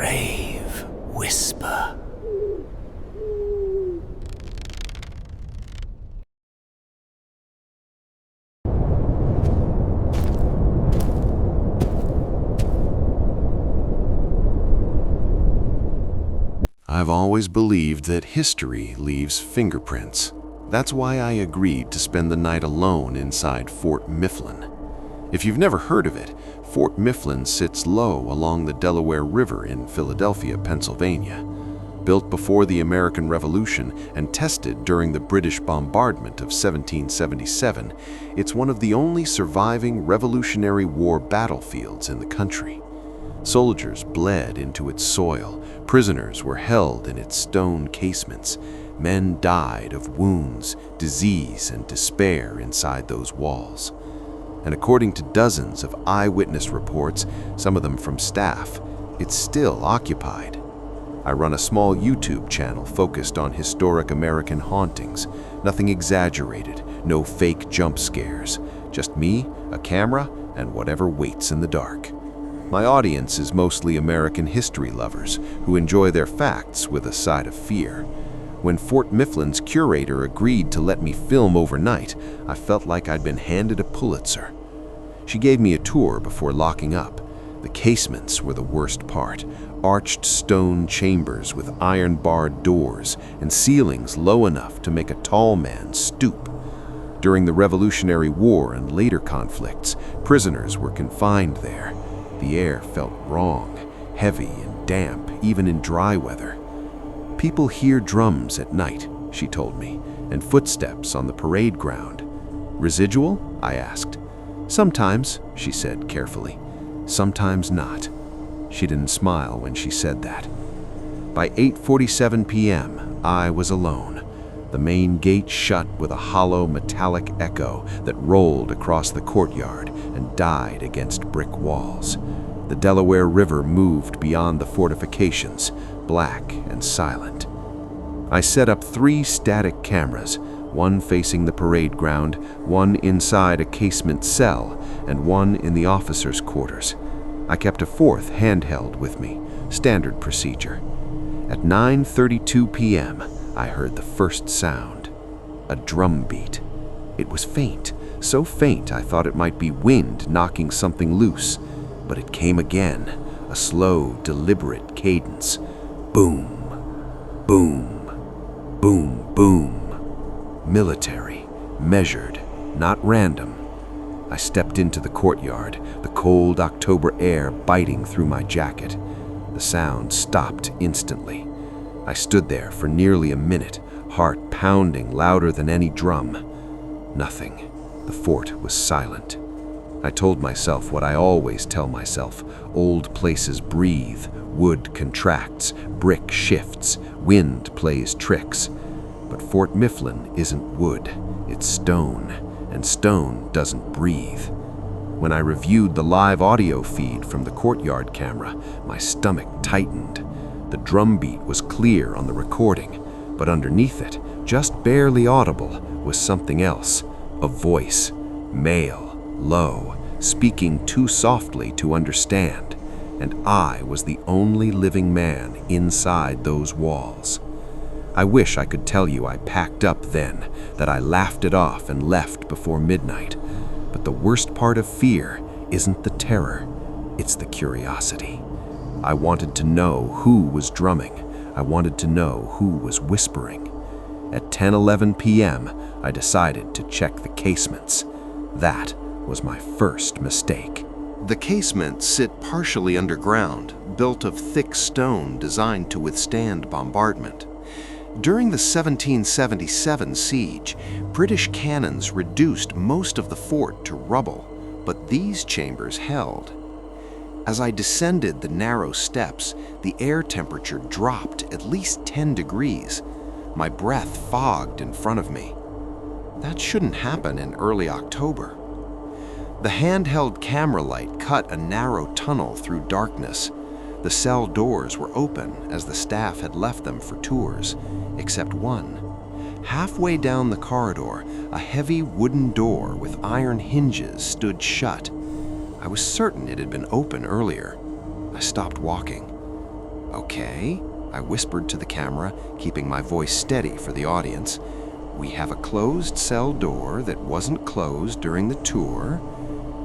grave whisper. I've always believed that history leaves fingerprints. That's why I agreed to spend the night alone inside Fort Mifflin. If you've never heard of it, Fort Mifflin sits low along the Delaware River in Philadelphia, Pennsylvania. Built before the American Revolution and tested during the British bombardment of 1777, it's one of the only surviving Revolutionary War battlefields in the country. Soldiers bled into its soil, prisoners were held in its stone casements, men died of wounds, disease, and despair inside those walls. And according to dozens of eyewitness reports, some of them from staff, it's still occupied. I run a small YouTube channel focused on historic American hauntings, nothing exaggerated, no fake jump scares, just me, a camera, and whatever waits in the dark. My audience is mostly American history lovers who enjoy their facts with a side of fear. When Fort Mifflin's curator agreed to let me film overnight, I felt like I'd been handed a Pulitzer. She gave me a tour before locking up. The casements were the worst part, arched stone chambers with iron-barred doors and ceilings low enough to make a tall man stoop. During the Revolutionary War and later conflicts, prisoners were confined there. The air felt wrong, heavy and damp, even in dry weather. People hear drums at night, she told me, and footsteps on the parade ground. Residual? I asked. Sometimes, she said carefully. Sometimes not. She didn't smile when she said that. By 8:47 p.m., I was alone. The main gate shut with a hollow metallic echo that rolled across the courtyard and died against brick walls. The Delaware River moved beyond the fortifications, black and silent. I set up 3 static cameras, one facing the parade ground, one inside a casement cell, and one in the officers' quarters. I kept a 4th handheld with me, standard procedure. At 9:32 p.m., I heard the first sound, a drum beat. It was faint, so faint I thought it might be wind knocking something loose, but it came again, a slow, deliberate cadence. Boom, boom, boom, boom. Military, measured, not random. I stepped into the courtyard, the cold October air biting through my jacket. The sound stopped instantly. I stood there for nearly a minute, heart pounding louder than any drum. Nothing. The fort was silent. I told myself what I always tell myself: old places breathe, wood contracts, brick shifts, wind plays tricks. But Fort Mifflin isn't wood, it's stone, and stone doesn't breathe. When I reviewed the live audio feed from the courtyard camera, my stomach tightened. The drum beat was clear on the recording, but underneath it, just barely audible, was something else. A voice, male, low, speaking too softly to understand, and I was the only living man inside those walls. I wish I could tell you I packed up then, that I laughed it off and left before midnight, but the worst part of fear isn't the terror, it's the curiosity. I wanted to know who was drumming. I wanted to know who was whispering. At 10:11 p.m., I decided to check the casements. That was my first mistake. The casements sit partially underground, built of thick stone designed to withstand bombardment. During the 1777 siege, British cannons reduced most of the fort to rubble, but these chambers held. As I descended the narrow steps, the air temperature dropped at least 10 degrees. My breath fogged in front of me. That shouldn't happen in early October. The handheld camera light cut a narrow tunnel through darkness. The cell doors were open as the staff had left them for tours, except one. Halfway down the corridor, a heavy wooden door with iron hinges stood shut. I was certain it had been open earlier. I stopped walking. Okay, I whispered to the camera, keeping my voice steady for the audience. We have a closed cell door that wasn't closed during the tour.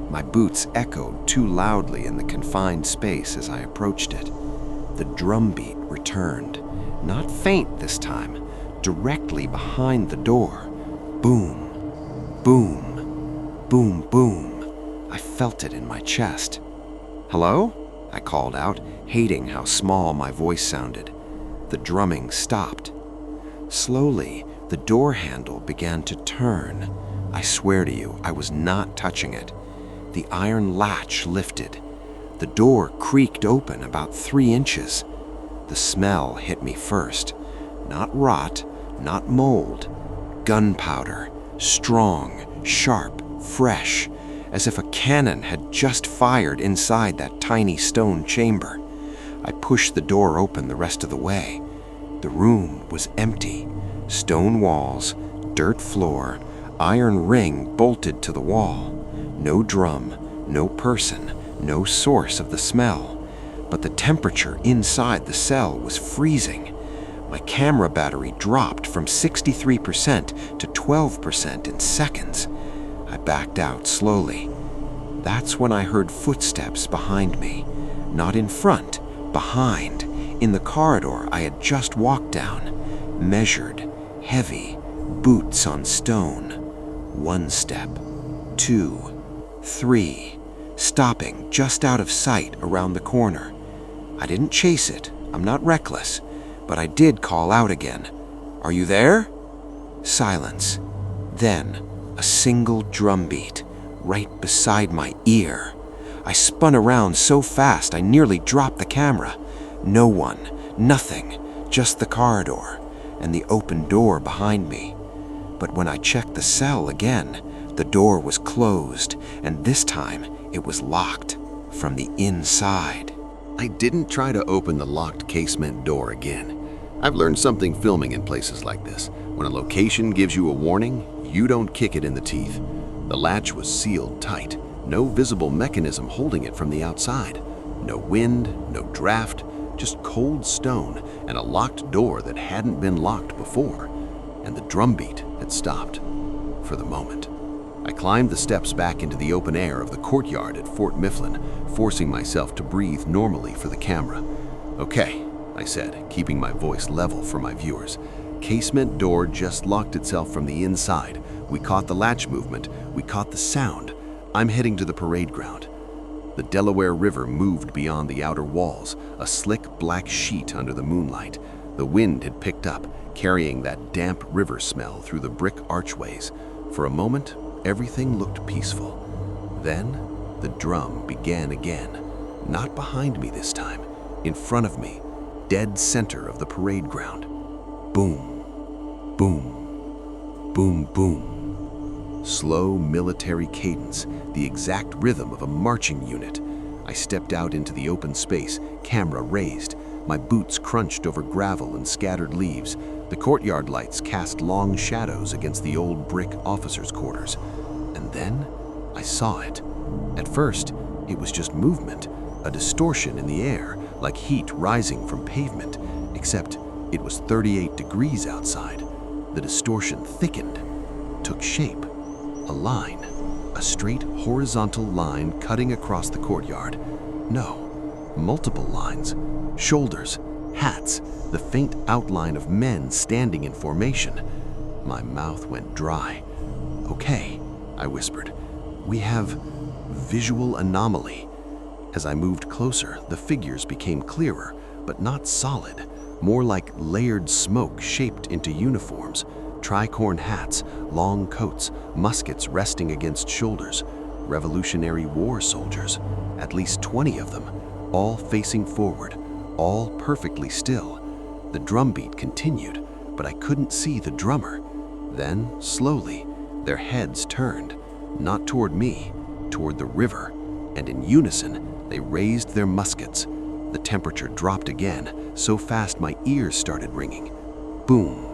My boots echoed too loudly in the confined space as I approached it. The drumbeat returned, not faint this time, directly behind the door. Boom, boom, boom, boom. I felt it in my chest. "Hello?" I called out, hating how small my voice sounded. The drumming stopped. Slowly, the door handle began to turn. I swear to you, I was not touching it. The iron latch lifted. The door creaked open about 3 inches. The smell hit me first. Not rot, not mold. Gunpowder, strong, sharp, fresh, as if a cannon had just fired inside that tiny stone chamber. I pushed the door open the rest of the way. The room was empty. Stone walls, dirt floor, iron ring bolted to the wall. No drum, no person, no source of the smell. But the temperature inside the cell was freezing. My camera battery dropped from 63% to 12% in seconds. I backed out slowly. That's when I heard footsteps behind me. Not in front, behind, in the corridor I had just walked down. Measured, heavy, boots on stone. 1 step, 2, 3, stopping just out of sight around the corner. I didn't chase it, I'm not reckless, but I did call out again. "Are you there?" Silence. Then, a single drumbeat, right beside my ear. I spun around so fast I nearly dropped the camera. No one, nothing, just the corridor and the open door behind me. But when I checked the cell again, the door was closed, and this time it was locked from the inside. I didn't try to open the locked casement door again. I've learned something filming in places like this. When a location gives you a warning, you don't kick it in the teeth. The latch was sealed tight, no visible mechanism holding it from the outside. No wind, no draft, just cold stone and a locked door that hadn't been locked before. And the drumbeat had stopped, for the moment. I climbed the steps back into the open air of the courtyard at Fort Mifflin, forcing myself to breathe normally for the camera. "Okay," I said, keeping my voice level for my viewers. "Casement door just locked itself from the inside. We caught the latch movement. We caught the sound. I'm heading to the parade ground." The Delaware River moved beyond the outer walls, a slick black sheet under the moonlight. The wind had picked up, carrying that damp river smell through the brick archways. For a moment, everything looked peaceful. Then, the drum began again. Not behind me this time, in front of me, dead center of the parade ground. Boom, boom, boom, boom. Slow military cadence, the exact rhythm of a marching unit. I stepped out into the open space, camera raised. My boots crunched over gravel and scattered leaves. The courtyard lights cast long shadows against the old brick officers' quarters. And then I saw it. At first, it was just movement, a distortion in the air, like heat rising from pavement, except it was 38 degrees outside. The distortion thickened, took shape. A line, a straight horizontal line cutting across the courtyard. No, multiple lines, shoulders, hats, the faint outline of men standing in formation. My mouth went dry. "Okay," I whispered. "We have visual anomaly." As I moved closer, the figures became clearer, but not solid, more like layered smoke shaped into uniforms. Tricorn hats, long coats, muskets resting against shoulders. Revolutionary War soldiers, at least 20 of them, all facing forward, all perfectly still. The drumbeat continued, but I couldn't see the drummer. Then, slowly, their heads turned, not toward me, toward the river, and in unison, they raised their muskets. The temperature dropped again, so fast my ears started ringing. Boom!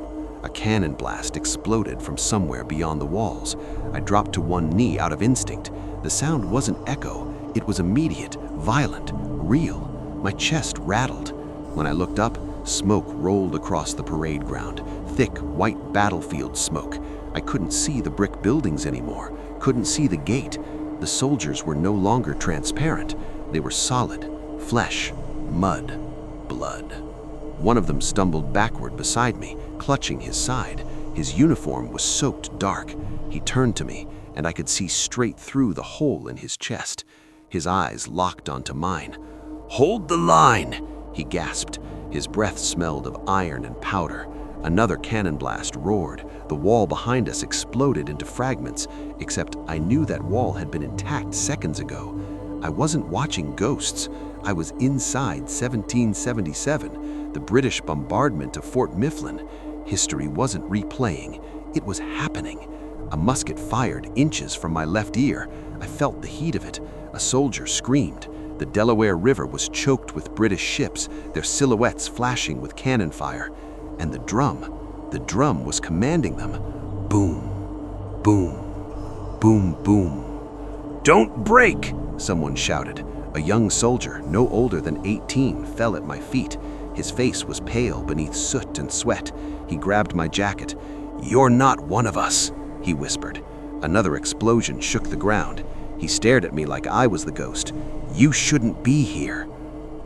A cannon blast exploded from somewhere beyond the walls. I dropped to one knee out of instinct. The sound wasn't echo, it was immediate, violent, real. My chest rattled. When I looked up, smoke rolled across the parade ground, thick, white battlefield smoke. I couldn't see the brick buildings anymore, couldn't see the gate. The soldiers were no longer transparent. They were solid, flesh, mud, blood. One of them stumbled backward beside me, clutching his side. His uniform was soaked dark. He turned to me, and I could see straight through the hole in his chest. His eyes locked onto mine. "Hold the line!" he gasped. His breath smelled of iron and powder. Another cannon blast roared. The wall behind us exploded into fragments, except I knew that wall had been intact seconds ago. I wasn't watching ghosts. I was inside 1777, the British bombardment of Fort Mifflin. History wasn't replaying. It was happening. A musket fired inches from my left ear. I felt the heat of it. A soldier screamed. The Delaware River was choked with British ships, their silhouettes flashing with cannon fire. And the drum was commanding them. Boom, boom, boom, boom. "Don't break!" someone shouted. A young soldier, no older than 18, fell at my feet. His face was pale beneath soot and sweat. He grabbed my jacket. "You're not one of us," he whispered. Another explosion shook the ground. He stared at me like I was the ghost. "You shouldn't be here."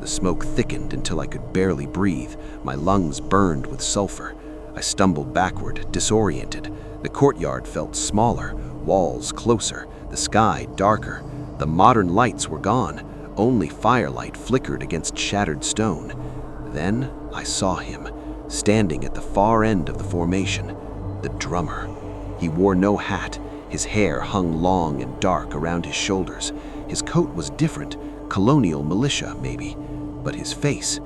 The smoke thickened until I could barely breathe. My lungs burned with sulfur. I stumbled backward, disoriented. The courtyard felt smaller, walls closer, the sky darker. The modern lights were gone. Only firelight flickered against shattered stone. Then I saw him, standing at the far end of the formation, the drummer. He wore no hat. His hair hung long and dark around his shoulders. His coat was different, colonial militia maybe. But his face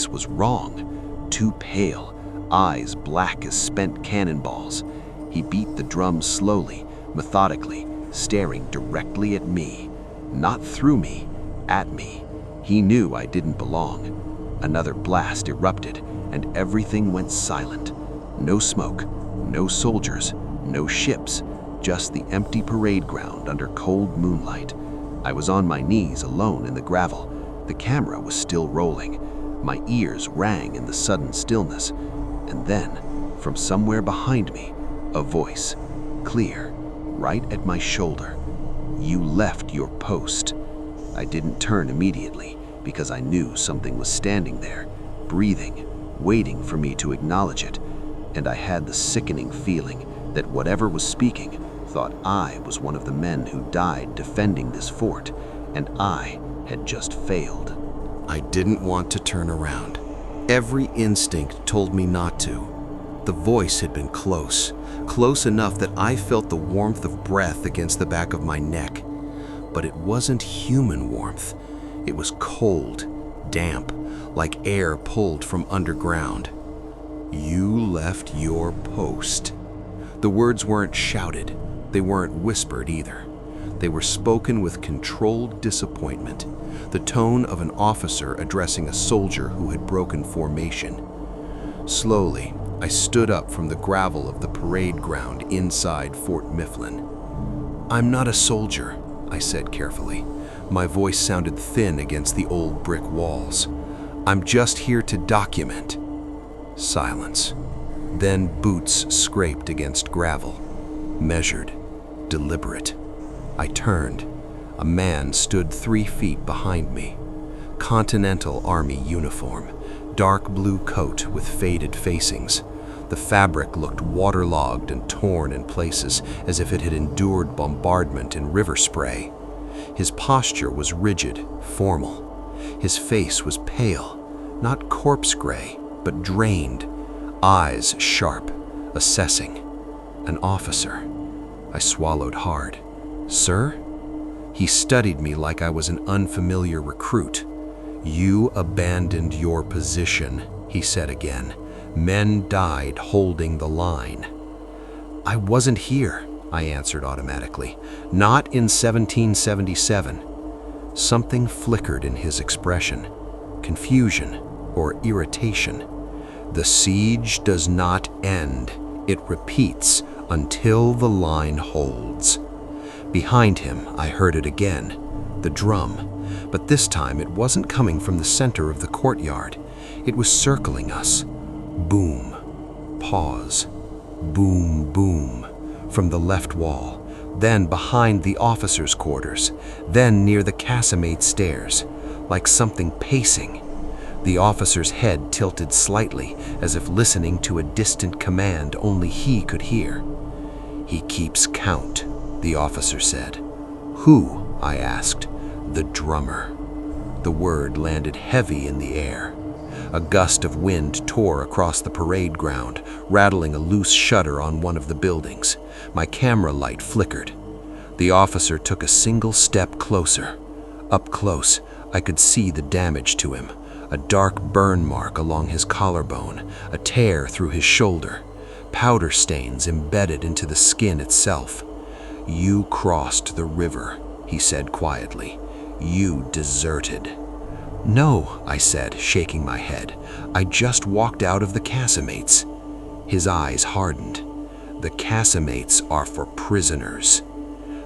was wrong. Too pale, eyes black as spent cannonballs. He beat the drum slowly, methodically, staring directly at me. Not through me, at me. He knew I didn't belong. Another blast erupted, and everything went silent. No smoke, no soldiers, no ships, just the empty parade ground under cold moonlight. I was on my knees alone in the gravel. The camera was still rolling. My ears rang in the sudden stillness. And then, from somewhere behind me, a voice, clear, right at my shoulder. "You left your post." I didn't turn immediately because I knew something was standing there, breathing, waiting for me to acknowledge it. And I had the sickening feeling that whatever was speaking thought I was one of the men who died defending this fort, and I had just failed. I didn't want to turn around. Every instinct told me not to. The voice had been close enough that I felt the warmth of breath against the back of my neck. But it wasn't human warmth. It was cold, damp, like air pulled from underground. "You left your post." The words weren't shouted. They weren't whispered either. They were spoken with controlled disappointment, the tone of an officer addressing a soldier who had broken formation. Slowly, I stood up from the gravel of the parade ground inside Fort Mifflin. "I'm not a soldier," I said carefully. My voice sounded thin against the old brick walls. "I'm just here to document." Silence. Then boots scraped against gravel. Measured, deliberate. I turned. A man stood 3 feet behind me. Continental Army uniform, dark blue coat with faded facings. The fabric looked waterlogged and torn in places, as if it had endured bombardment in river spray. His posture was rigid, formal. His face was pale, not corpse gray, but drained. Eyes sharp, assessing. An officer. I swallowed hard. "Sir?" He studied me like I was an unfamiliar recruit. "You abandoned your position," he said again. "Men died holding the line." "I wasn't here," I answered automatically. "Not in 1777. Something flickered in his expression. Confusion or irritation. "The siege does not end. It repeats until the line holds." Behind him, I heard it again. The drum. but this time it wasn't coming from the center of the courtyard. It was circling us. Boom. Pause. Boom, boom. From the left wall, then behind the officers' quarters, then near the casemate stairs, like something pacing. The officer's head tilted slightly, as if listening to a distant command only he could hear. "He keeps count," the officer said. "Who?" I asked. "The drummer." The word landed heavy in the air. A gust of wind tore across the parade ground, rattling a loose shutter on one of the buildings. My camera light flickered. The officer took a single step closer. Up close, I could see the damage to him. A dark burn mark along his collarbone, a tear through his shoulder, powder stains embedded into the skin itself. "You crossed the river," he said quietly. "You deserted." "No," I said, shaking my head. "I just walked out of the casemates." His eyes hardened. "The casemates are for prisoners."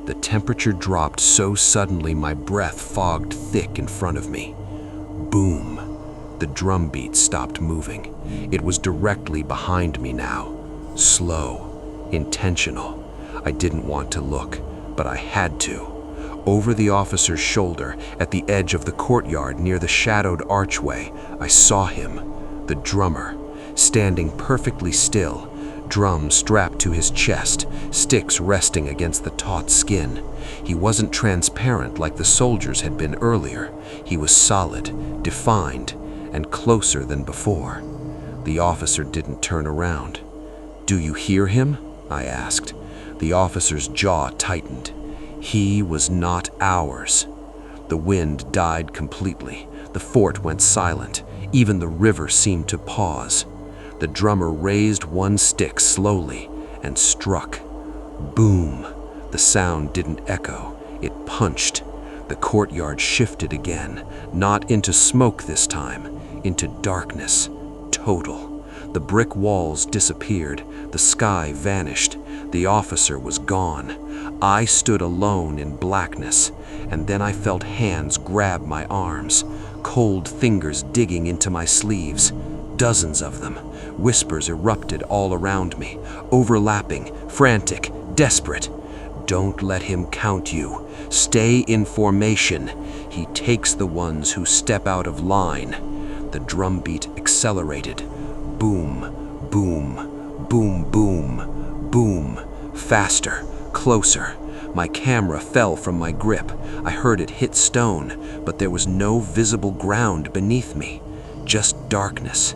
The temperature dropped so suddenly my breath fogged thick in front of me. Boom. The drum beat stopped moving. It was directly behind me now. Slow, intentional. I didn't want to look, but I had to. Over the officer's shoulder, at the edge of the courtyard near the shadowed archway, I saw him, the drummer, standing perfectly still, drum strapped to his chest, sticks resting against the taut skin. He wasn't transparent like the soldiers had been earlier. He was solid, defined, and closer than before. The officer didn't turn around. "Do you hear him?" I asked. The officer's jaw tightened. He was not ours. The wind died completely. The fort went silent. Even the river seemed to pause. The drummer raised one stick slowly and struck. Boom! The sound didn't echo. It punched. The courtyard shifted again, not into smoke this time, into darkness, total. The brick walls disappeared. The sky vanished. The officer was gone. I stood alone in blackness, and then I felt hands grab my arms, cold fingers digging into my sleeves. Dozens of them. Whispers erupted all around me, overlapping, frantic, desperate. "Don't let him count you. Stay in formation. He takes the ones who step out of line." The drumbeat accelerated. Boom, boom, boom, boom, boom. Faster, closer. My camera fell from my grip. I heard it hit stone, but there was no visible ground beneath me, just darkness.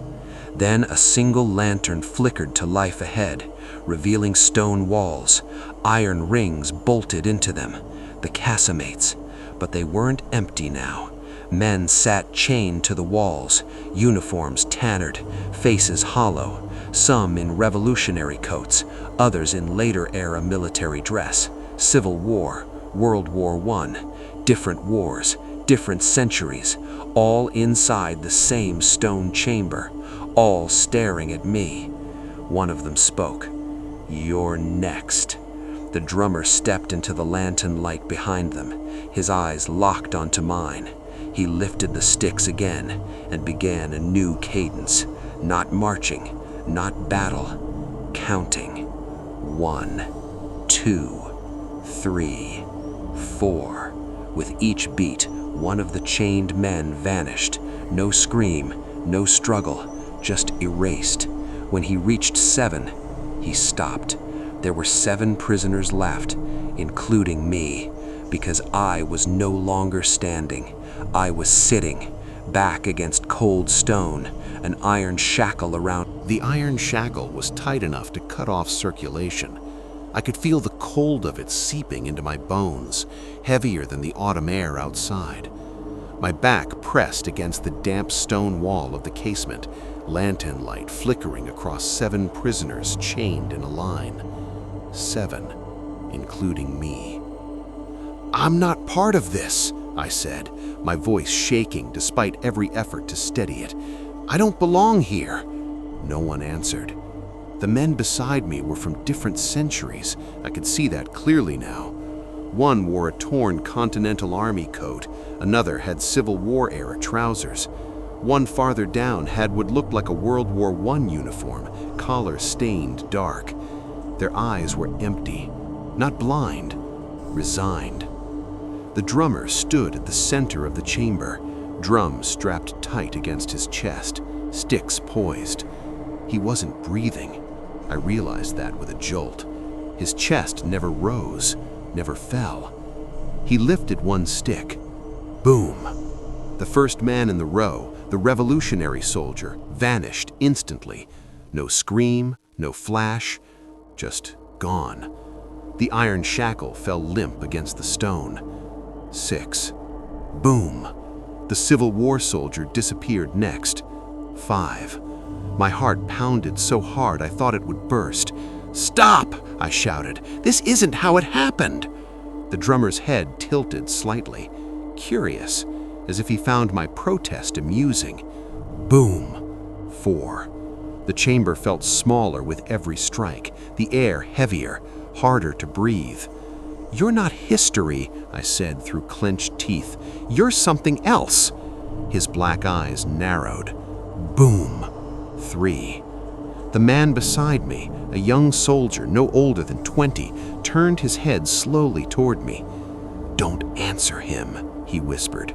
Then a single lantern flickered to life ahead, revealing stone walls, iron rings bolted into them, the casemates. But they weren't empty now. Men sat chained to the walls, uniforms tannered, faces hollow, some in revolutionary coats, others in later-era military dress. Civil War, World War I, different wars, different centuries, all inside the same stone chamber, all staring at me. One of them spoke. "You're next." The drummer stepped into the lantern light behind them, his eyes locked onto mine. He lifted the sticks again and began a new cadence, not marching, not battle, counting. 1, 2, 3, 4. With each beat, one of the chained men vanished. No scream, no struggle, just erased. When he reached 7, he stopped. There were 7 prisoners left, including me, because I was no longer standing. I was sitting, back against cold stone, an iron shackle around. The iron shackle was tight enough to cut off circulation. I could feel the cold of it seeping into my bones, heavier than the autumn air outside. My back pressed against the damp stone wall of the casement, lantern light flickering across 7 prisoners chained in a line. 7, including me. "I'm not part of this," I said, my voice shaking despite every effort to steady it. "I don't belong here." No one answered. The men beside me were from different centuries. I could see that clearly now. One wore a torn Continental Army coat, another had Civil War-era trousers. One farther down had what looked like a World War I uniform, collar stained dark. Their eyes were empty, not blind, resigned. The drummer stood at the center of the chamber, drum strapped tight against his chest, sticks poised. He wasn't breathing. I realized that with a jolt. His chest never rose, never fell. He lifted one stick. Boom! The first man in the row, the revolutionary soldier, vanished instantly. No scream, no flash, just gone. The iron shackle fell limp against the stone. 6. Boom! The Civil War soldier disappeared next. 5. My heart pounded so hard I thought it would burst. "Stop!" I shouted. "This isn't how it happened!" The drummer's head tilted slightly, curious, as if he found my protest amusing. Boom! 4. The chamber felt smaller with every strike, the air heavier, harder to breathe. "You're not history," I said through clenched teeth. "You're something else." His black eyes narrowed. Boom! 3. The man beside me, a young soldier no older than 20, turned his head slowly toward me. "Don't answer him," he whispered.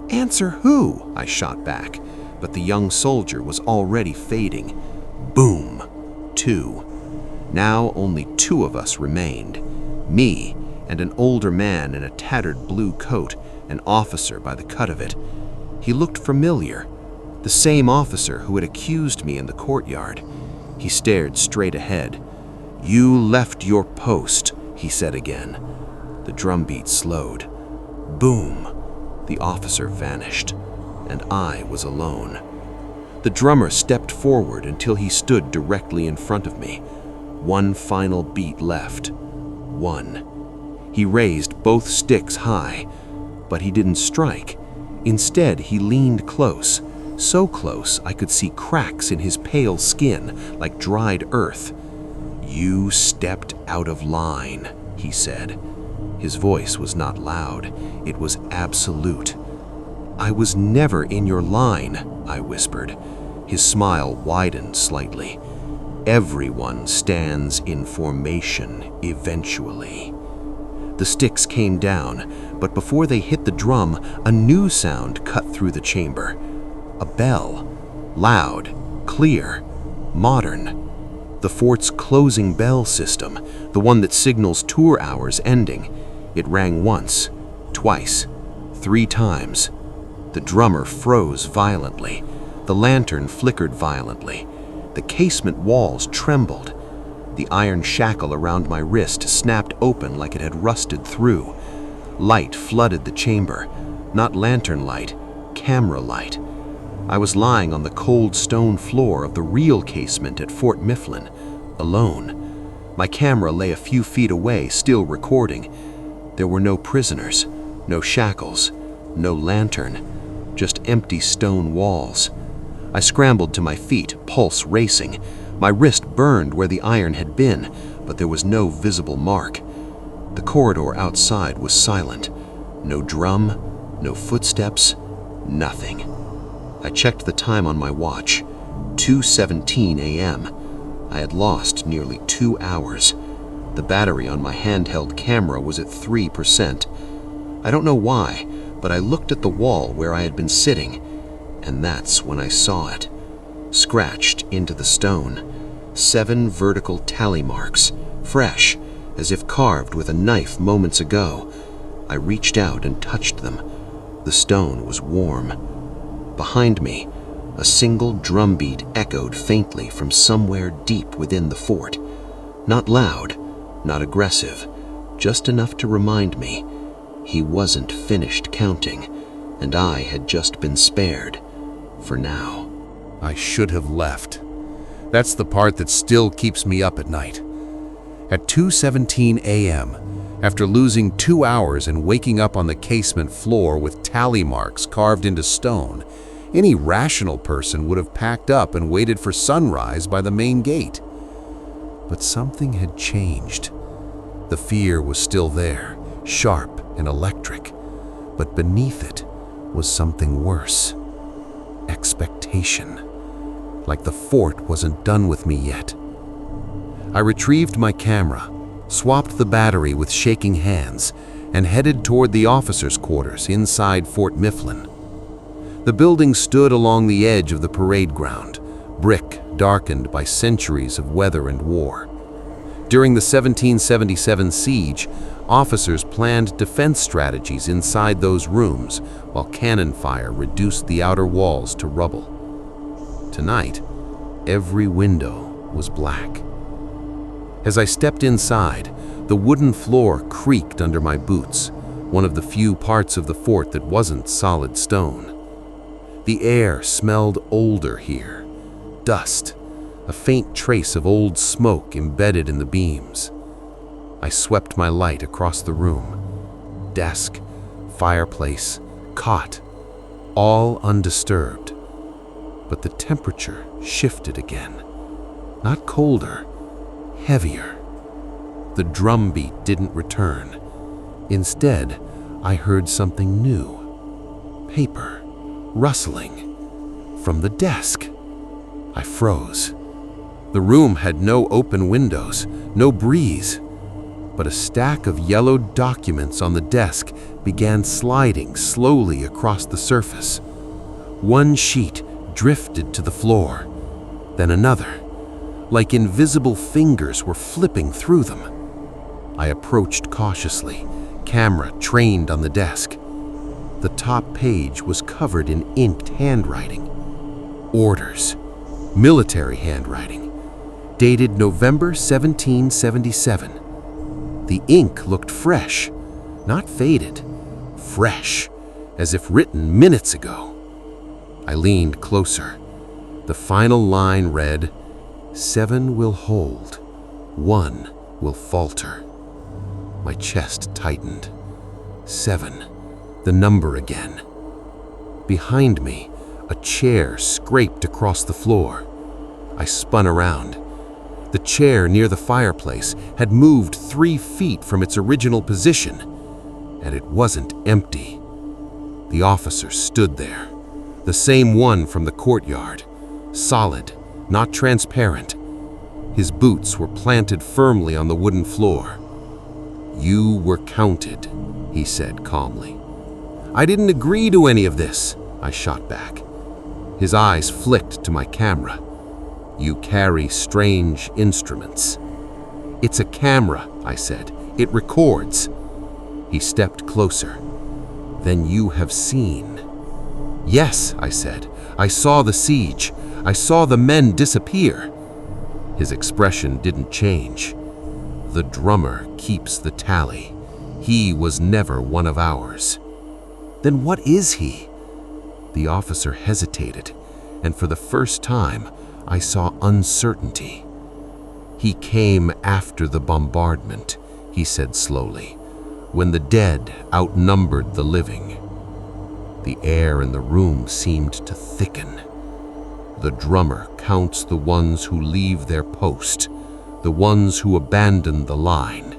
"Answer who?" I shot back, but the young soldier was already fading. Boom! 2. Now only 2 of us remained. Me and an older man in a tattered blue coat, an officer by the cut of it. He looked familiar, the same officer who had accused me in the courtyard. He stared straight ahead. "You left your post," he said again. The drumbeat slowed. Boom! The officer vanished, and I was alone. The drummer stepped forward until he stood directly in front of me. One final beat left. 1. He raised both sticks high, but he didn't strike. Instead, he leaned close, so close I could see cracks in his pale skin like dried earth. "You stepped out of line," he said. His voice was not loud, it was absolute. "I was never in your line," I whispered. His smile widened slightly. "Everyone stands in formation eventually." The sticks came down, but before they hit the drum, a new sound cut through the chamber. A bell. Loud, clear, modern. The fort's closing bell system, the one that signals tour hours ending. It rang once, twice, 3 times. The drummer froze violently. The lantern flickered violently. The casement walls trembled. The iron shackle around my wrist snapped open like it had rusted through. Light flooded the chamber. Not lantern light, camera light. I was lying on the cold stone floor of the real casement at Fort Mifflin, alone. My camera lay a few feet away, still recording. There were no prisoners, no shackles, no lantern, just empty stone walls. I scrambled to my feet, pulse racing. My wrist burned where the iron had been, but there was no visible mark. The corridor outside was silent. No drum, no footsteps, nothing. I checked the time on my watch. 2:17 a.m. I had lost nearly 2 hours. The battery on my handheld camera was at 3%. I don't know why, but I looked at the wall where I had been sitting, and that's when I saw it. Scratched into the stone, 7 vertical tally marks, fresh, as if carved with a knife moments ago. I reached out and touched them. The stone was warm. Behind me, a single drumbeat echoed faintly from somewhere deep within the fort. Not loud, not aggressive, just enough to remind me he wasn't finished counting, and I had just been spared, for now. I should have left. That's the part that still keeps me up at night. At 2:17 a.m., after losing 2 hours and waking up on the casement floor with tally marks carved into stone, any rational person would have packed up and waited for sunrise by the main gate. But something had changed. The fear was still there, sharp and electric, but beneath it was something worse. Expectation. Like the fort wasn't done with me yet. I retrieved my camera, swapped the battery with shaking hands, and headed toward the officers' quarters inside Fort Mifflin. The building stood along the edge of the parade ground, brick darkened by centuries of weather and war. During the 1777 siege, officers planned defense strategies inside those rooms while cannon fire reduced the outer walls to rubble. Tonight, every window was black. As I stepped inside, the wooden floor creaked under my boots, one of the few parts of the fort that wasn't solid stone. The air smelled older here. Dust, a faint trace of old smoke embedded in the beams. I swept my light across the room. Desk, fireplace, cot, all undisturbed. But the temperature shifted again. Not colder, heavier. The drumbeat didn't return. Instead, I heard something new. Paper, rustling, from the desk. I froze. The room had no open windows, no breeze, but a stack of yellowed documents on the desk began sliding slowly across the surface. One sheet drifted to the floor, then another, like invisible fingers were flipping through them. I approached cautiously, camera trained on the desk. The top page was covered in inked handwriting. Orders, military handwriting, dated November 1777. The ink looked fresh, not faded, fresh, as if written minutes ago. I leaned closer. The final line read, "7 will hold, 1 will falter." My chest tightened. 7, the number again. Behind me, a chair scraped across the floor. I spun around. The chair near the fireplace had moved 3 feet from its original position, and it wasn't empty. The officer stood there, the same one from the courtyard, solid, not transparent. His boots were planted firmly on the wooden floor. "You were counted," he said calmly. "I didn't agree to any of this," I shot back. His eyes flicked to my camera. "You carry strange instruments." "It's a camera," I said. "It records." He stepped closer. "Then you have seen." "Yes," I said. "I saw the siege. I saw the men disappear." His expression didn't change. "The drummer keeps the tally. He was never one of ours." "Then what is he?" The officer hesitated, and for the first time, I saw uncertainty. "He came after the bombardment," he said slowly, "when the dead outnumbered the living." The air in the room seemed to thicken. "The drummer counts the ones who leave their post, the ones who abandon the line."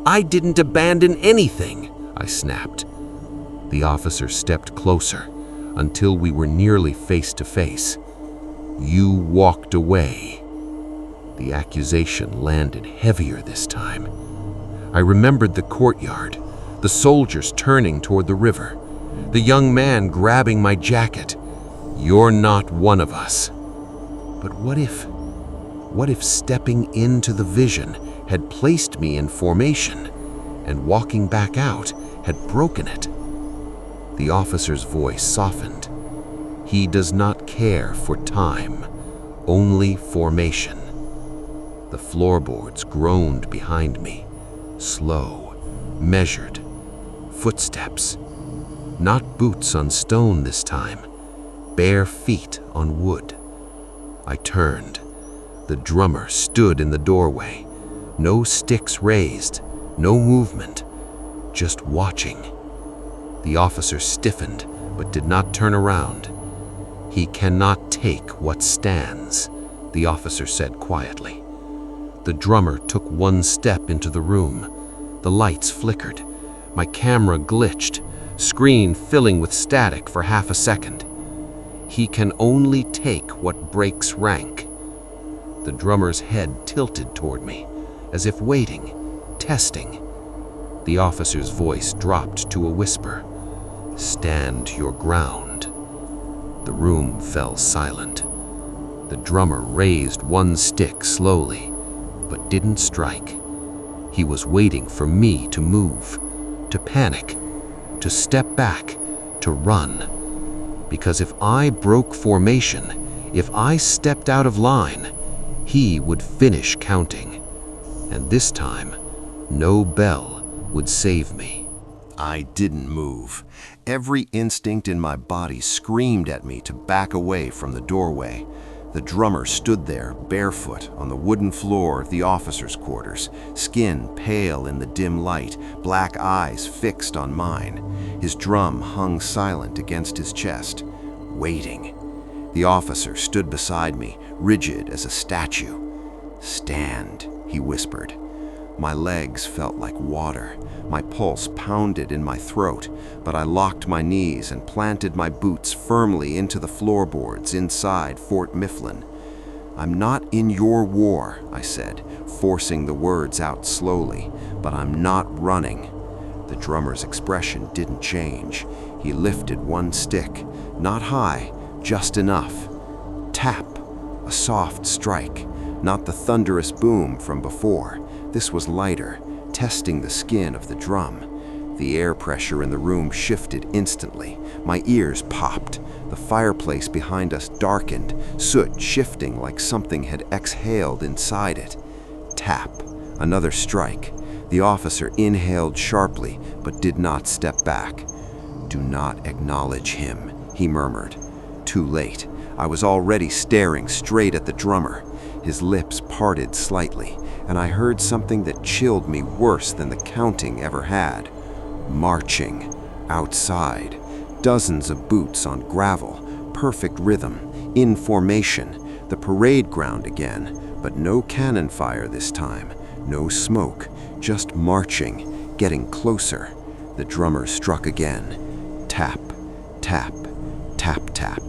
"I didn't abandon anything," I snapped. The officer stepped closer until we were nearly face to face. "You walked away." The accusation landed heavier this time. I remembered the courtyard, the soldiers turning toward the river, the young man grabbing my jacket. "You're not one of us." But what if stepping into the vision had placed me in formation, and walking back out had broken it? The officer's voice softened. "He does not care for time, only formation." The floorboards groaned behind me, slow, measured, footsteps. Not boots on stone this time, bare feet on wood. I turned. The drummer stood in the doorway, no sticks raised, no movement, just watching. The officer stiffened, but did not turn around. "He cannot take what stands," the officer said quietly. The drummer took one step into the room. The lights flickered. My camera glitched, screen filling with static for half a second. He can only take what breaks rank. The drummer's head tilted toward me, as if waiting, testing. The officer's voice dropped to a whisper. "Stand your ground." The room fell silent. The drummer raised one stick slowly, but didn't strike. He was waiting for me to move, to panic, to step back, to run. Because if I broke formation, if I stepped out of line, he would finish counting. And this time, no bell would save me. I didn't move. Every instinct in my body screamed at me to back away from the doorway. The drummer stood there, barefoot, on the wooden floor of the officers' quarters, skin pale in the dim light, black eyes fixed on mine. His drum hung silent against his chest, waiting. The officer stood beside me, rigid as a statue. "Stand," he whispered. My legs felt like water. My pulse pounded in my throat, but I locked my knees and planted my boots firmly into the floorboards inside Fort Mifflin. "I'm not in your war," I said, forcing the words out slowly, "but I'm not running." The drummer's expression didn't change. He lifted one stick, not high, just enough. Tap, a soft strike, not the thunderous boom from before. This was lighter, testing the skin of the drum. The air pressure in the room shifted instantly. My ears popped. The fireplace behind us darkened, soot shifting like something had exhaled inside it. Tap, another strike. The officer inhaled sharply, but did not step back. "Do not acknowledge him," he murmured. Too late. I was already staring straight at the drummer. His lips parted slightly, and I heard something that chilled me worse than the counting ever had. Marching. Outside. Dozens of boots on gravel. Perfect rhythm. In formation. The parade ground again, but no cannon fire this time. No smoke. Just marching. Getting closer. The drummer struck again. Tap. Tap. Tap, tap.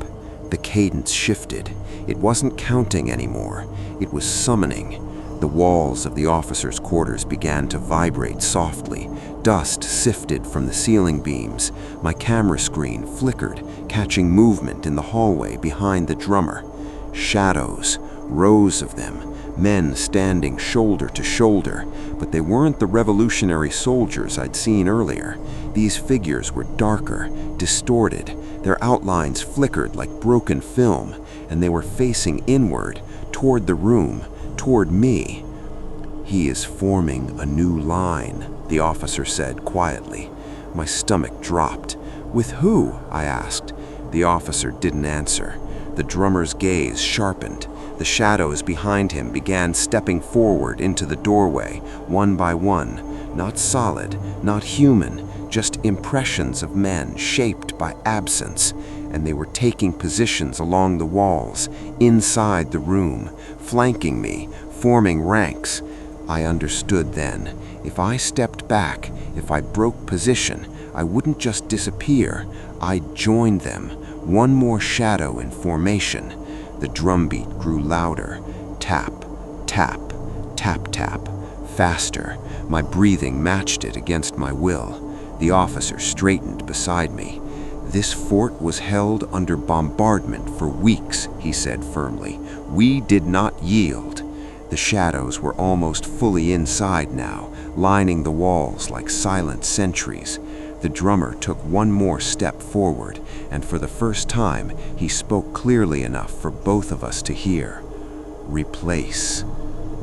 The cadence shifted. It wasn't counting anymore. It was summoning. The walls of the officers' quarters began to vibrate softly. Dust sifted from the ceiling beams. My camera screen flickered, catching movement in the hallway behind the drummer. Shadows, rows of them, men standing shoulder to shoulder, but they weren't the revolutionary soldiers I'd seen earlier. These figures were darker, distorted. Their outlines flickered like broken film, and they were facing inward, toward the room, toward me. "He is forming a new line," the officer said quietly. My stomach dropped. "With who?" I asked. The officer didn't answer. The drummer's gaze sharpened. The shadows behind him began stepping forward into the doorway, one by one. Not solid, not human, just impressions of men shaped by absence, and they were taking positions along the walls, inside the room, flanking me, forming ranks. I understood then. If I stepped back, if I broke position, I wouldn't just disappear. I'd join them, one more shadow in formation. The drumbeat grew louder. Tap, tap, tap, tap. Faster. My breathing matched it against my will. The officer straightened beside me. "This fort was held under bombardment for weeks," he said firmly. "We did not yield." The shadows were almost fully inside now, lining the walls like silent sentries. The drummer took one more step forward, and for the first time, he spoke clearly enough for both of us to hear. "Replace."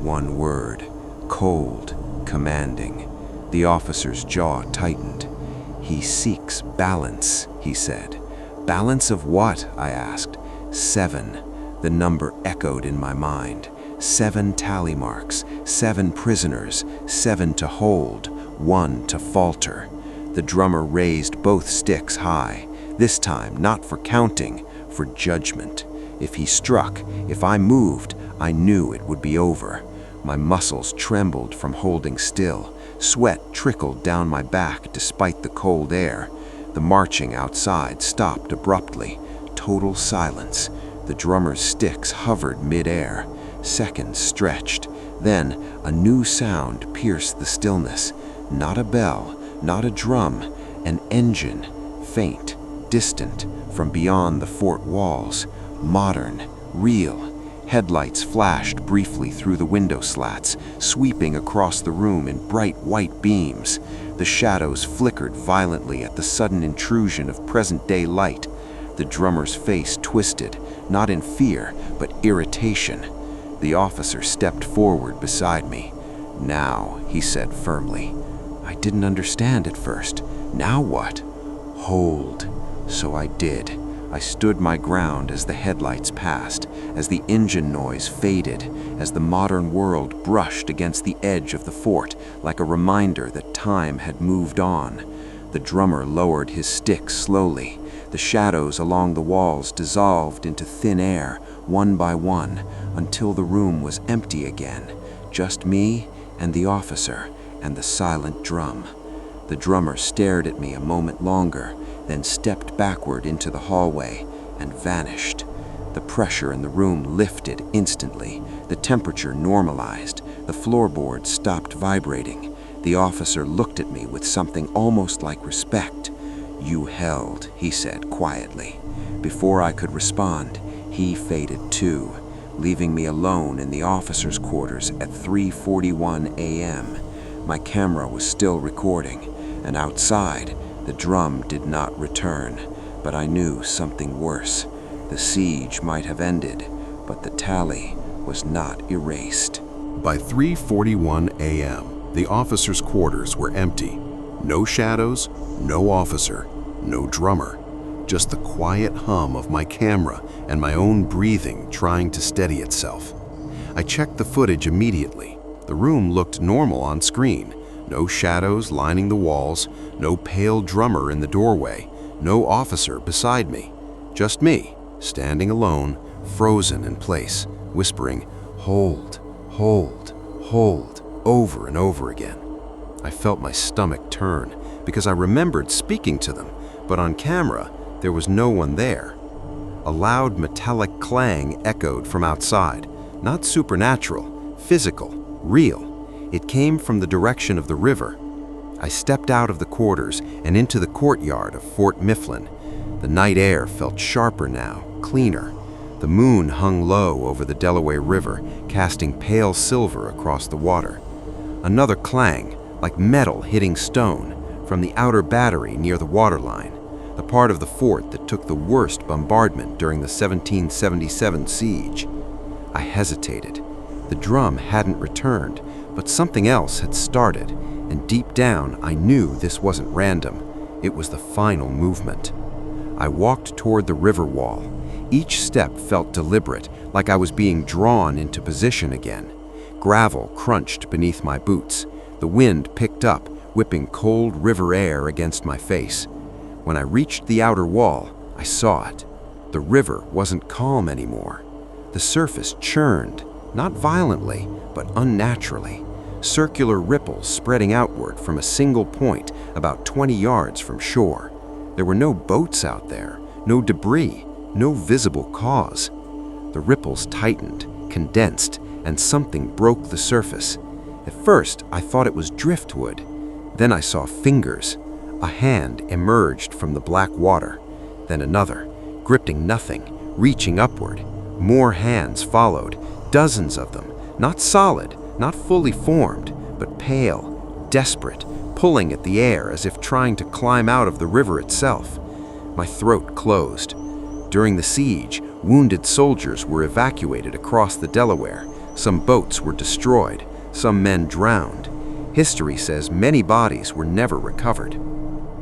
One word. Cold, commanding. The officer's jaw tightened. "He seeks balance," he said. "Balance of what?" I asked. 7. The number echoed in my mind. 7 tally marks, 7 prisoners, 7 to hold, 1 to falter. The drummer raised both sticks high, this time not for counting, for judgment. If he struck, if I moved, I knew it would be over. My muscles trembled from holding still. Sweat trickled down my back despite the cold air. The marching outside stopped abruptly. Total silence. The drummer's sticks hovered mid-air. Seconds stretched. Then a new sound pierced the stillness. Not a bell, not a drum, an engine, faint, distant, from beyond the fort walls. Modern, real. Headlights flashed briefly through the window slats, sweeping across the room in bright white beams. The shadows flickered violently at the sudden intrusion of present-day light. The drummer's face twisted, not in fear, but irritation. The officer stepped forward beside me. "Now," he said firmly. I didn't understand at first. Now what? Hold. So I did. I stood my ground as the headlights passed, as the engine noise faded, as the modern world brushed against the edge of the fort like a reminder that time had moved on. The drummer lowered his stick slowly. The shadows along the walls dissolved into thin air, one by one, until the room was empty again. Just me and the officer and the silent drum. The drummer stared at me a moment longer, then stepped backward into the hallway and vanished. The pressure in the room lifted instantly. The temperature normalized. The floorboards stopped vibrating. The officer looked at me with something almost like respect. "You held," he said quietly. Before I could respond, he faded too, leaving me alone in the officer's quarters at 3:41 a.m. My camera was still recording, and outside, the drum did not return, but I knew something worse. The siege might have ended, but the tally was not erased. By 3:41 a.m., the officers' quarters were empty. No shadows, no officer, no drummer. Just the quiet hum of my camera and my own breathing trying to steady itself. I checked the footage immediately. The room looked normal on screen. No shadows lining the walls, no pale drummer in the doorway, no officer beside me. Just me, standing alone, frozen in place, whispering, "Hold, hold, hold," over and over again. I felt my stomach turn because I remembered speaking to them, but on camera, there was no one there. A loud metallic clang echoed from outside, not supernatural, physical, real. It came from the direction of the river. I stepped out of the quarters and into the courtyard of Fort Mifflin. The night air felt sharper now, cleaner. The moon hung low over the Delaware River, casting pale silver across the water. Another clang, like metal hitting stone, from the outer battery near the waterline, the part of the fort that took the worst bombardment during the 1777 siege. I hesitated. The drum hadn't returned, but something else had started, and deep down I knew this wasn't random. It was the final movement. I walked toward the river wall. Each step felt deliberate, like I was being drawn into position again. Gravel crunched beneath my boots. The wind picked up, whipping cold river air against my face. When I reached the outer wall, I saw it. The river wasn't calm anymore. The surface churned, not violently, but unnaturally. Circular ripples spreading outward from a single point about 20 yards from shore. There were no boats out there, no debris, no visible cause. The ripples tightened, condensed, and something broke the surface. At first, I thought it was driftwood. Then I saw fingers. A hand emerged from the black water. Then another, gripping nothing, reaching upward. More hands followed, dozens of them, not solid, not fully formed, but pale, desperate, pulling at the air as if trying to climb out of the river itself. My throat closed. During the siege, wounded soldiers were evacuated across the Delaware. Some boats were destroyed. Some men drowned. History says many bodies were never recovered.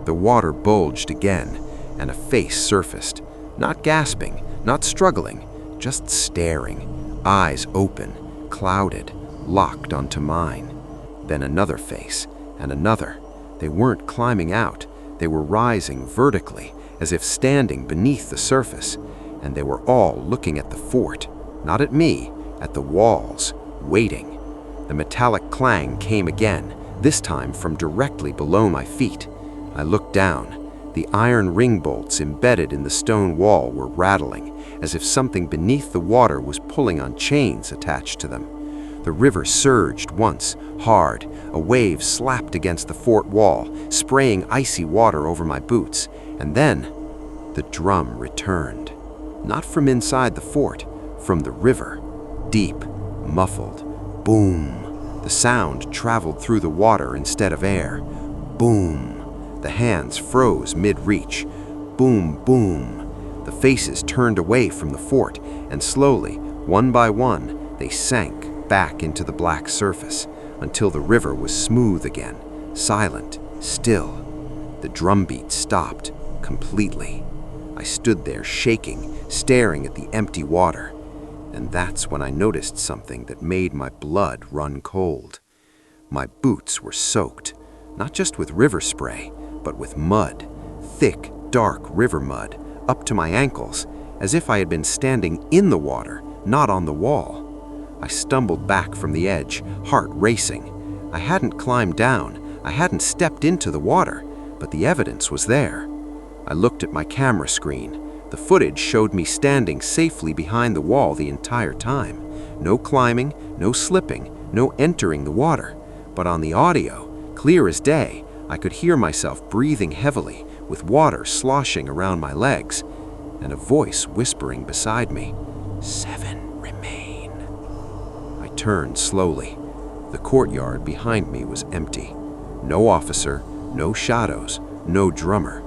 The water bulged again, and a face surfaced. Not gasping, not struggling, just staring. Eyes open, clouded, locked onto mine. Then another face, and another. They weren't climbing out. They were rising vertically, as if standing beneath the surface. And they were all looking at the fort, not at me, at the walls, waiting. The metallic clang came again, this time from directly below my feet. I looked down. The iron ring bolts embedded in the stone wall were rattling, as if something beneath the water was pulling on chains attached to them. The river surged once, hard. A wave slapped against the fort wall, spraying icy water over my boots. And then, the drum returned. Not from inside the fort, from the river. Deep, muffled. Boom. The sound traveled through the water instead of air. Boom. The hands froze mid-reach. Boom, boom. The faces turned away from the fort, and slowly, one by one, they sank back into the black surface until the river was smooth again, silent, still. The drumbeat stopped completely. I stood there shaking, staring at the empty water. And that's when I noticed something that made my blood run cold. My boots were soaked, not just with river spray, but with mud, thick, dark river mud, up to my ankles, as if I had been standing in the water, not on the wall. I stumbled back from the edge, heart racing. I hadn't climbed down, I hadn't stepped into the water, but the evidence was there. I looked at my camera screen. The footage showed me standing safely behind the wall the entire time. No climbing, no slipping, no entering the water. But on the audio, clear as day, I could hear myself breathing heavily, with water sloshing around my legs, and a voice whispering beside me, 7 remain. I turned slowly. The courtyard behind me was empty. No officer, no shadows, no drummer.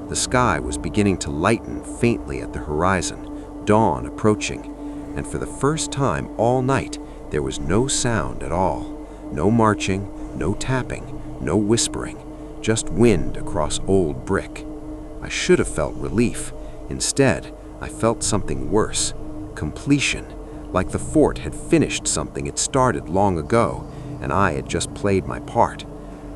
The sky was beginning to lighten faintly at the horizon, dawn approaching, and for the first time all night, there was no sound at all. No marching, no tapping, no whispering, just wind across old brick. I should have felt relief. Instead, I felt something worse, completion, like the fort had finished something it started long ago, and I had just played my part.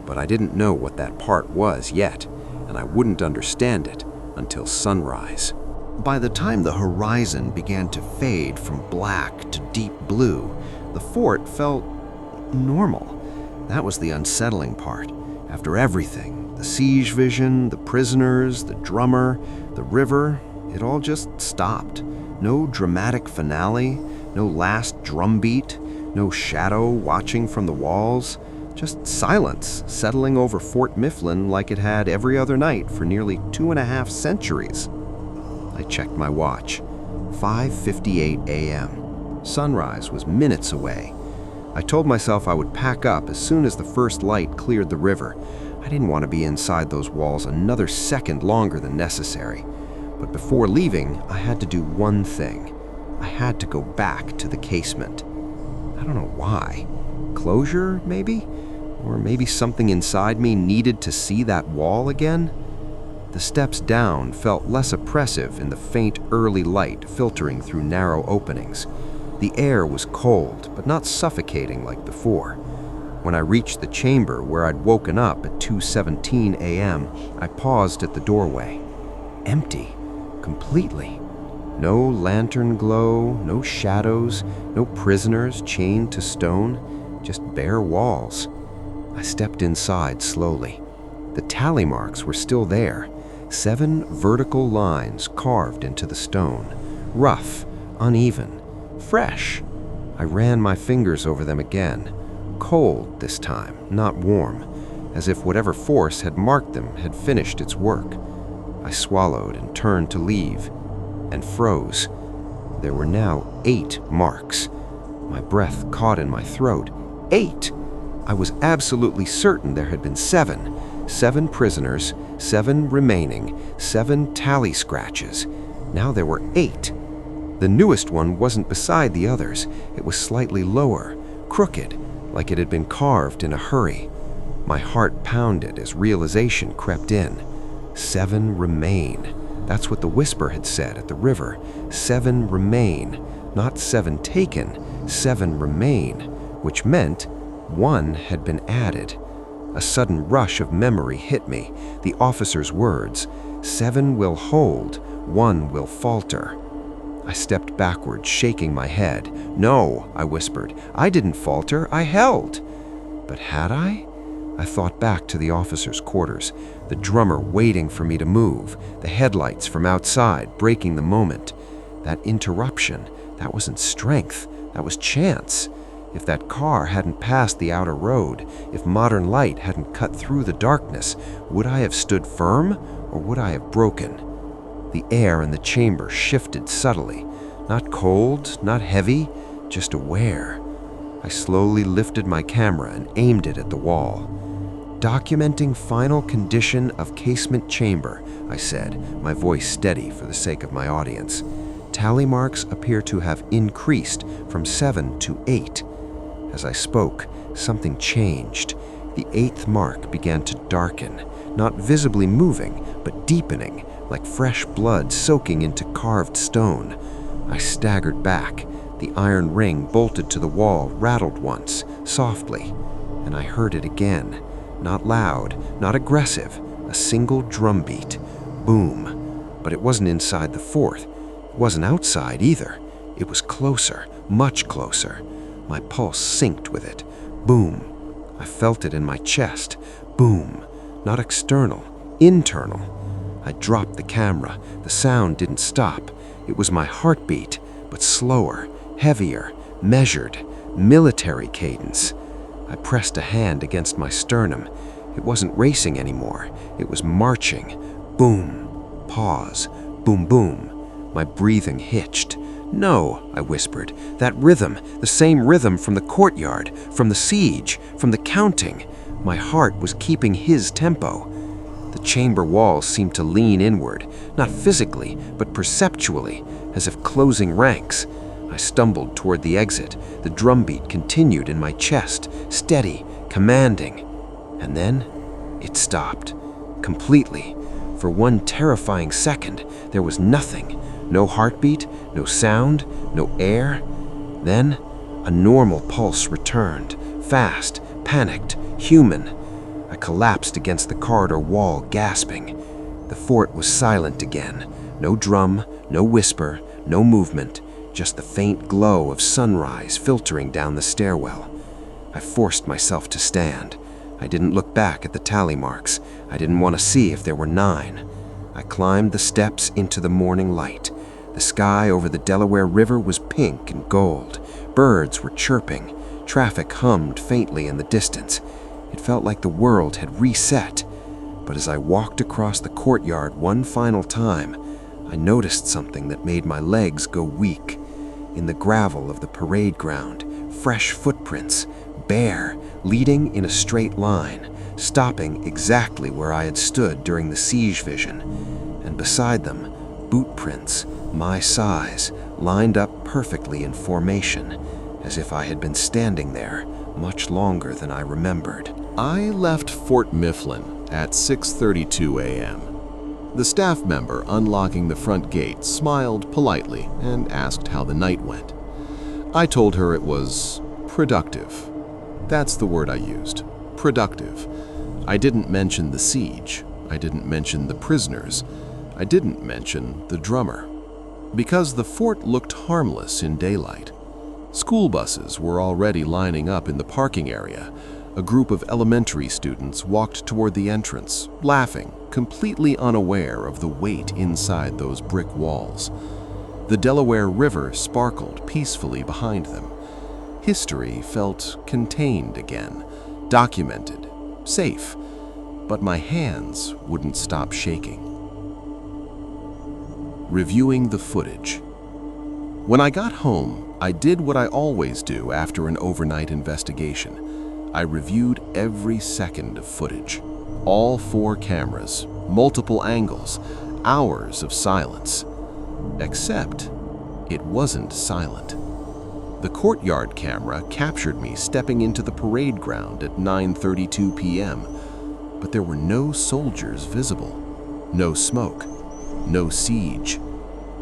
But I didn't know what that part was yet, and I wouldn't understand it until sunrise. By the time the horizon began to fade from black to deep blue, the fort felt normal. That was the unsettling part. After everything, the siege vision, the prisoners, the drummer, the river, it all just stopped. No dramatic finale, no last drumbeat, no shadow watching from the walls. Just silence settling over Fort Mifflin like it had every other night for nearly 2.5 centuries. I checked my watch. 5:58 a.m. Sunrise was minutes away. I told myself I would pack up as soon as the first light cleared the river. I didn't want to be inside those walls another second longer than necessary. But before leaving, I had to do one thing. I had to go back to the casement. I don't know why. Closure, maybe? Or maybe something inside me needed to see that wall again? The steps down felt less oppressive in the faint early light filtering through narrow openings. The air was cold, but not suffocating like before. When I reached the chamber where I'd woken up at 2:17 a.m., I paused at the doorway. Empty, completely. No lantern glow, no shadows, no prisoners chained to stone, just bare walls. I stepped inside slowly. The tally marks were still there. 7 vertical lines carved into the stone. Rough, uneven, fresh. I ran my fingers over them again. Cold this time, not warm, as if whatever force had marked them had finished its work. I swallowed and turned to leave, and froze. There were now 8 marks. My breath caught in my throat. 8! I was absolutely certain there had been 7. 7 prisoners, 7 remaining, 7 tally scratches. Now there were 8. The newest one wasn't beside the others. It was slightly lower, crooked, like it had been carved in a hurry. My heart pounded as realization crept in. 7 remain. That's what the whisper had said at the river. 7 remain. Not 7 taken, 7 remain, which meant 1 had been added. A sudden rush of memory hit me. The officer's words, 7 will hold, 1 will falter. I stepped backward, shaking my head. No, I whispered. I didn't falter, I held. But had I? I thought back to the officers' quarters, the drummer waiting for me to move, the headlights from outside breaking the moment. That interruption, that wasn't strength, that was chance. If that car hadn't passed the outer road, if modern light hadn't cut through the darkness, would I have stood firm or would I have broken? The air in the chamber shifted subtly, not cold, not heavy, just aware. I slowly lifted my camera and aimed it at the wall. "Documenting final condition of casement chamber," I said, my voice steady for the sake of my audience. Tally marks appear to have increased from 7 to 8. As I spoke, something changed. The 8th mark began to darken, not visibly moving, but deepening, like fresh blood soaking into carved stone. I staggered back. The iron ring bolted to the wall rattled once, softly, and I heard it again. Not loud, not aggressive, a single drumbeat. Boom. But it wasn't inside the fort. It wasn't outside either. It was closer, much closer. My pulse synced with it. Boom. I felt it in my chest. Boom. Not external, internal. I dropped the camera. The sound didn't stop. It was my heartbeat, but slower, heavier, measured, military cadence. I pressed a hand against my sternum. It wasn't racing anymore. It was marching. Boom. Pause. Boom, boom. My breathing hitched. "No," I whispered. "That rhythm, the same rhythm from the courtyard, from the siege, from the counting." My heart was keeping his tempo. The chamber walls seemed to lean inward, not physically, but perceptually, as if closing ranks. I stumbled toward the exit. The drumbeat continued in my chest, steady, commanding. And then it stopped. Completely. For one terrifying second, there was nothing. No heartbeat, no sound, no air. Then, a normal pulse returned. Fast, panicked, human. I collapsed against the corridor wall, gasping. The fort was silent again. No drum, no whisper, no movement. Just the faint glow of sunrise filtering down the stairwell. I forced myself to stand. I didn't look back at the tally marks. I didn't want to see if there were 9. I climbed the steps into the morning light. The sky over the Delaware River was pink and gold. Birds were chirping. Traffic hummed faintly in the distance. It felt like the world had reset. But as I walked across the courtyard one final time, I noticed something that made my legs go weak. In the gravel of the parade ground, fresh footprints, bare, leading in a straight line, stopping exactly where I had stood during the siege vision. And beside them, boot prints, my size, lined up perfectly in formation, as if I had been standing there much longer than I remembered. I left Fort Mifflin at 6:32 a.m. The staff member unlocking the front gate smiled politely and asked how the night went. I told her it was productive. That's the word I used, productive. I didn't mention the siege. I didn't mention the prisoners. I didn't mention the drummer. Because the fort looked harmless in daylight. School buses were already lining up in the parking area. A group of elementary students walked toward the entrance, laughing, completely unaware of the weight inside those brick walls. The Delaware River sparkled peacefully behind them. History felt contained again, documented, safe, but my hands wouldn't stop shaking. Reviewing the footage. When I got home, I did what I always do after an overnight investigation. I reviewed every second of footage. All 4 cameras, multiple angles, hours of silence. Except, it wasn't silent. The courtyard camera captured me stepping into the parade ground at 9:32 p.m., but there were no soldiers visible. No smoke. No siege.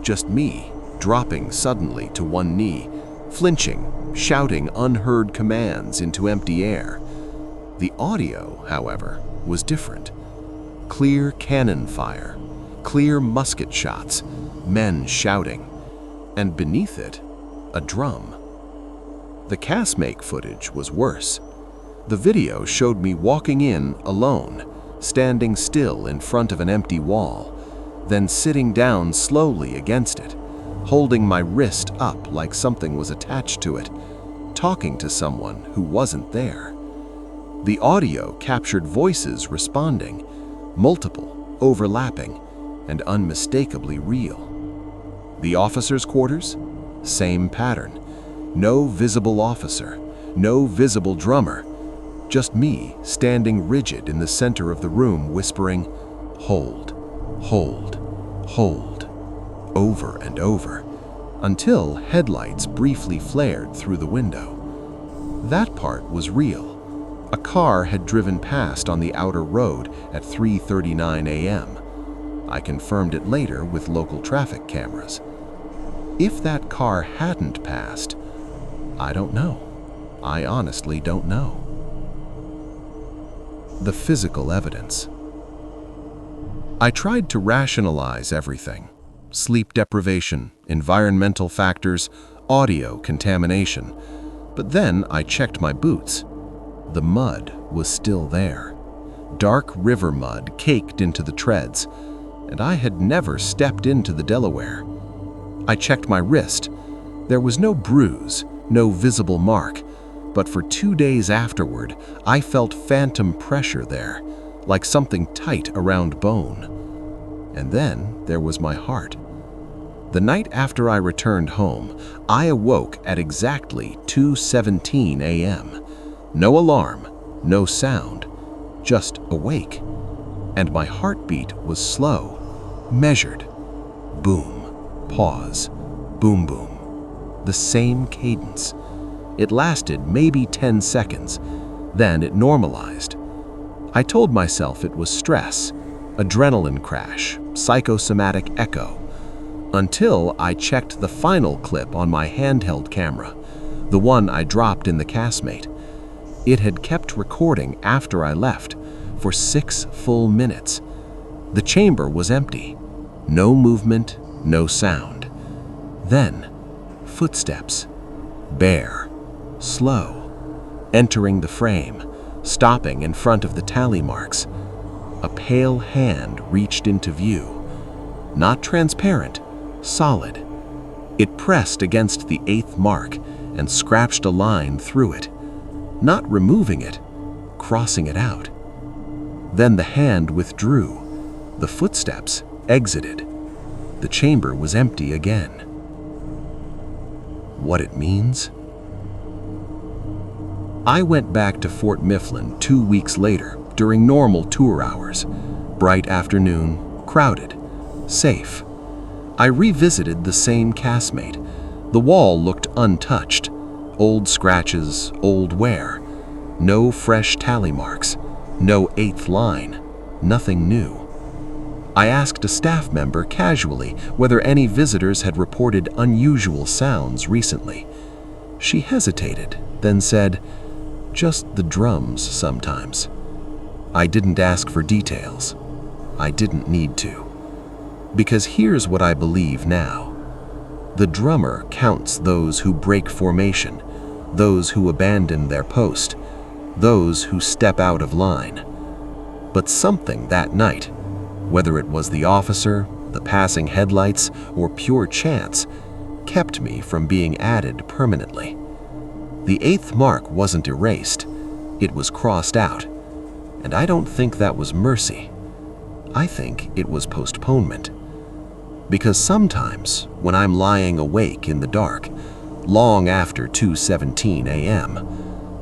Just me, dropping suddenly to one knee, flinching, shouting unheard commands into empty air. The audio, however, was different. Clear cannon fire, clear musket shots, men shouting, and beneath it, a drum. The cast-make footage was worse. The video showed me walking in alone, standing still in front of an empty wall, then sitting down slowly against it, holding my wrist up like something was attached to it, talking to someone who wasn't there. The audio captured voices responding, multiple, overlapping, and unmistakably real. The officers' quarters? Same pattern. No visible officer, no visible drummer, just me standing rigid in the center of the room whispering, "Hold, hold, hold," over and over, until headlights briefly flared through the window. That part was real. A car had driven past on the outer road at 3:39 a.m. I confirmed it later with local traffic cameras. If that car hadn't passed, I don't know. I honestly don't know. The physical evidence. I tried to rationalize everything. Sleep deprivation, environmental factors, audio contamination. But then I checked my boots. The mud was still there. Dark river mud caked into the treads, and I had never stepped into the Delaware. I checked my wrist. There was no bruise, no visible mark, but for 2 days afterward, I felt phantom pressure there, like something tight around bone. And then there was my heart. The night after I returned home, I awoke at exactly 2:17 a.m. No alarm, no sound, just awake. And my heartbeat was slow, measured. Boom, pause, boom, boom. The same cadence. It lasted maybe 10 seconds, then it normalized. I told myself it was stress, adrenaline crash, psychosomatic echo, until I checked the final clip on my handheld camera, the one I dropped in the casemate. It had kept recording after I left for 6 full minutes. The chamber was empty. No movement, no sound. Then, footsteps. Bare, slow, entering the frame, stopping in front of the tally marks. A pale hand reached into view. Not transparent, solid. It pressed against the 8th mark and scratched a line through it. Not removing it, crossing it out. Then the hand withdrew. The footsteps exited. The chamber was empty again. What it means? I went back to Fort Mifflin 2 weeks later during normal tour hours. Bright afternoon, crowded, safe. I revisited the same casemate. The wall looked untouched. Old scratches, old wear. No fresh tally marks. No 8th line. Nothing new. I asked a staff member casually whether any visitors had reported unusual sounds recently. She hesitated, then said, "Just the drums sometimes." I didn't ask for details. I didn't need to. Because here's what I believe now. The drummer counts those who break formation, those who abandon their post, those who step out of line. But something that night, whether it was the officer, the passing headlights, or pure chance, kept me from being added permanently. The 8th mark wasn't erased, it was crossed out. And I don't think that was mercy. I think it was postponement. Because sometimes, when I'm lying awake in the dark, long after 2:17 a.m.,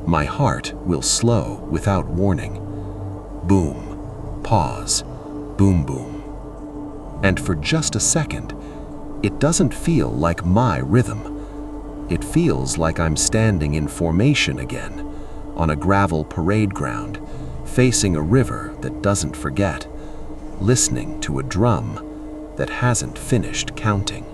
my heart will slow without warning. Boom, pause, boom, boom. And for just a second, it doesn't feel like my rhythm. It feels like I'm standing in formation again, on a gravel parade ground, facing a river that doesn't forget, listening to a drum that hasn't finished counting.